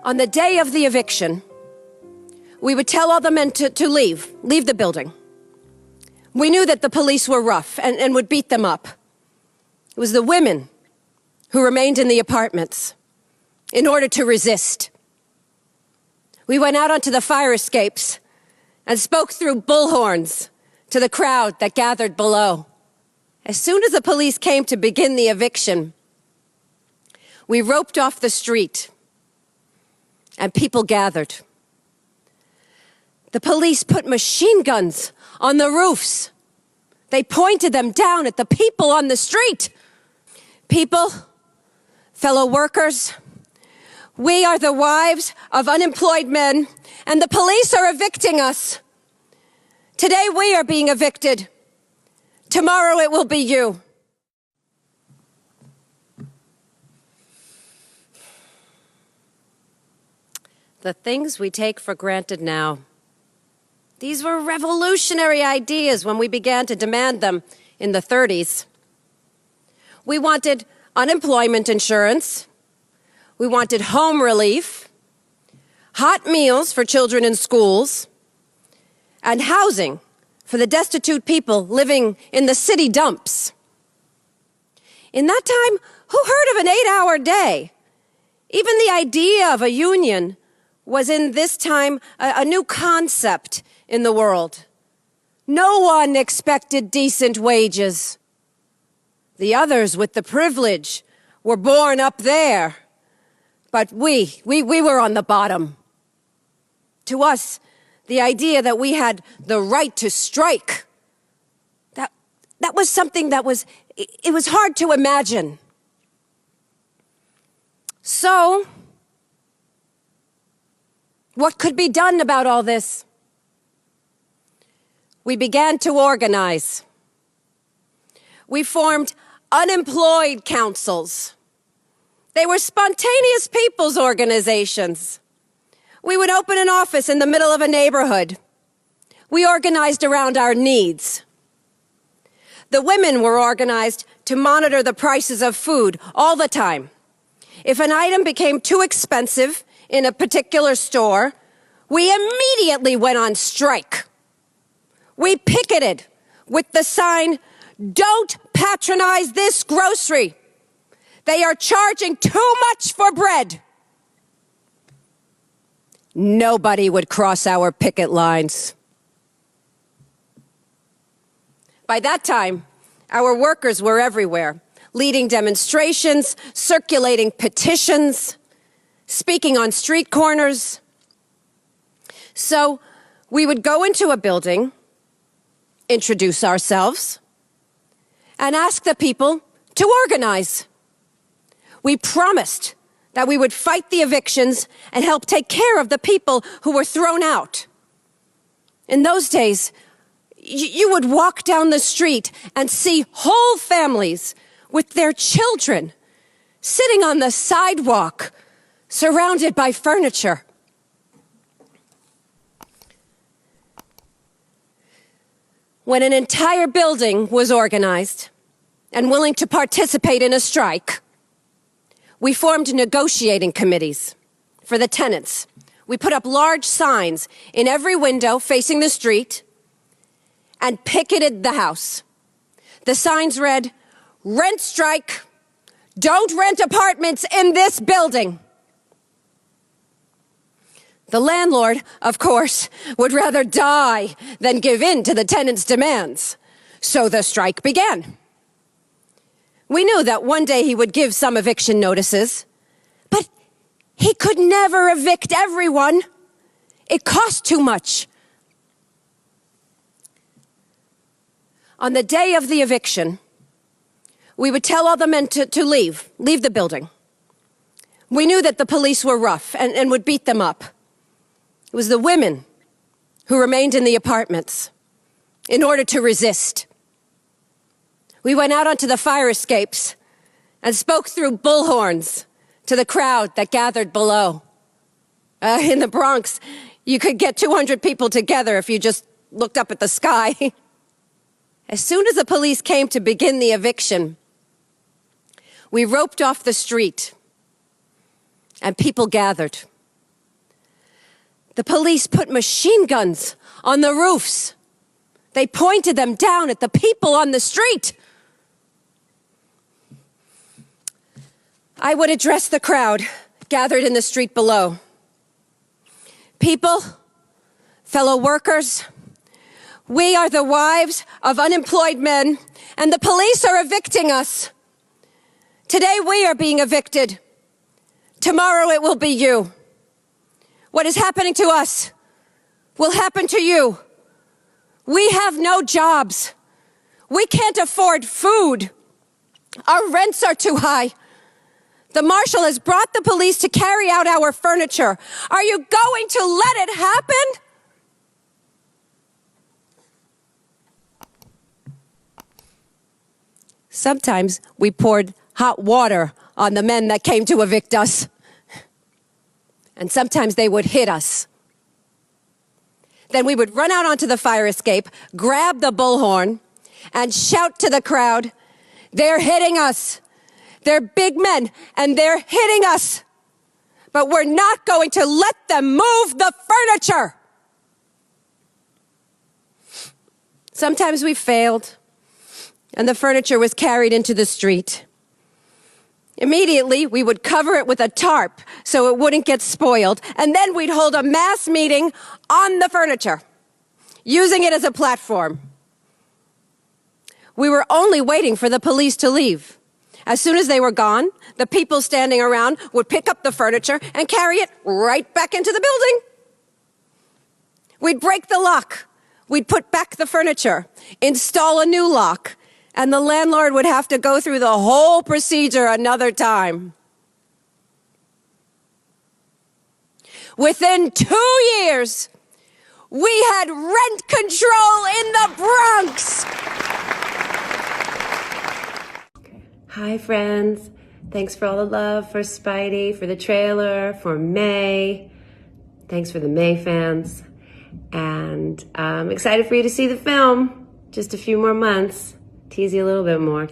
On the day of the eviction, we would tell all the men to leave the building. We knew that the police were rough and would beat them up. It was the women who remained in the apartments in order to resist. We went out onto the fire escapes and spoke through bullhorns to the crowd that gathered below. As soon as the police came to begin the eviction, we roped off the street and people gathered. The police put machine guns on the roofs. They pointed them down at the people on the street. People, fellow workers, we are the wives of unemployed men, and the police are evicting us. Today we are being evicted. Tomorrow it will be you. The things we take for granted now. These were revolutionary ideas when we began to demand them in the 30s. We wanted unemployment insurance. We wanted home relief, hot meals for children in schools, and housing for the destitute people living in the city dumps. In that time, who heard of an 8-hour day? Even the idea of a union was in this time a new concept in the world. No one expected decent wages. The others with the privilege were born up there. But we were on the bottom. To us, the idea that we had the right to strike, that was something that was hard to imagine. So, what could be done about all this? We began to organize. We formed unemployed councils. They were spontaneous people's organizations. We would open an office in the middle of a neighborhood. We organized around our needs. The women were organized to monitor the prices of food all the time. If an item became too expensive in a particular store, we immediately went on strike. We picketed with the sign, "Don't patronize this grocery. They are charging too much for bread." Nobody would cross our picket lines. By that time, our workers were everywhere, leading demonstrations, circulating petitions, speaking on street corners. So we would go into a building, introduce ourselves, and ask the people to organize. We promised that we would fight the evictions and help take care of the people who were thrown out. In those days, you would walk down the street and see whole families with their children sitting on the sidewalk, surrounded by furniture. When an entire building was organized and willing to participate in a strike, we formed negotiating committees for the tenants. We put up large signs in every window facing the street and picketed the house. The signs read, "Rent strike, don't rent apartments in this building." The landlord, of course, would rather die than give in to the tenants' demands. So the strike began. We knew that one day he would give some eviction notices, but he could never evict everyone. It cost too much. On the day of the eviction, we would tell all the men to leave the building. We knew that the police were rough and would beat them up. It was the women who remained in the apartments in order to resist. We went out onto the fire escapes and spoke through bullhorns to the crowd that gathered below. In the Bronx, you could get 200 people together if you just looked up at the sky. As soon as the police came to begin the eviction, we roped off the street and people gathered. The police put machine guns on the roofs. They pointed them down at the people on the street. I would address the crowd gathered in the street below. People, fellow workers, we are the wives of unemployed men, and the police are evicting us. Today we are being evicted. Tomorrow it will be you. What is happening to us will happen to you. We have no jobs. We can't afford food. Our rents are too high. The marshal has brought the police to carry out our furniture. Are you going to let it happen? Sometimes we poured hot water on the men that came to evict us. And sometimes they would hit us. Then we would run out onto the fire escape, grab the bullhorn, and shout to the crowd, "They're hitting us. They're big men, and they're hitting us. But we're not going to let them move the furniture." Sometimes we failed, and the furniture was carried into the street. Immediately, we would cover it with a tarp so it wouldn't get spoiled, and then we'd hold a mass meeting on the furniture, using it as a platform. We were only waiting for the police to leave. As soon as they were gone, the people standing around would pick up the furniture and carry it right back into the building. We'd break the lock. We'd put back the furniture, install a new lock, and the landlord would have to go through the whole procedure another time. Within 2 years, we had rent control in the Bronx. Hi, friends. Thanks for all the love for Spidey, for the trailer, for May. Thanks for the May fans. And I'm excited for you to see the film. Just a few more months. Tease you a little bit more.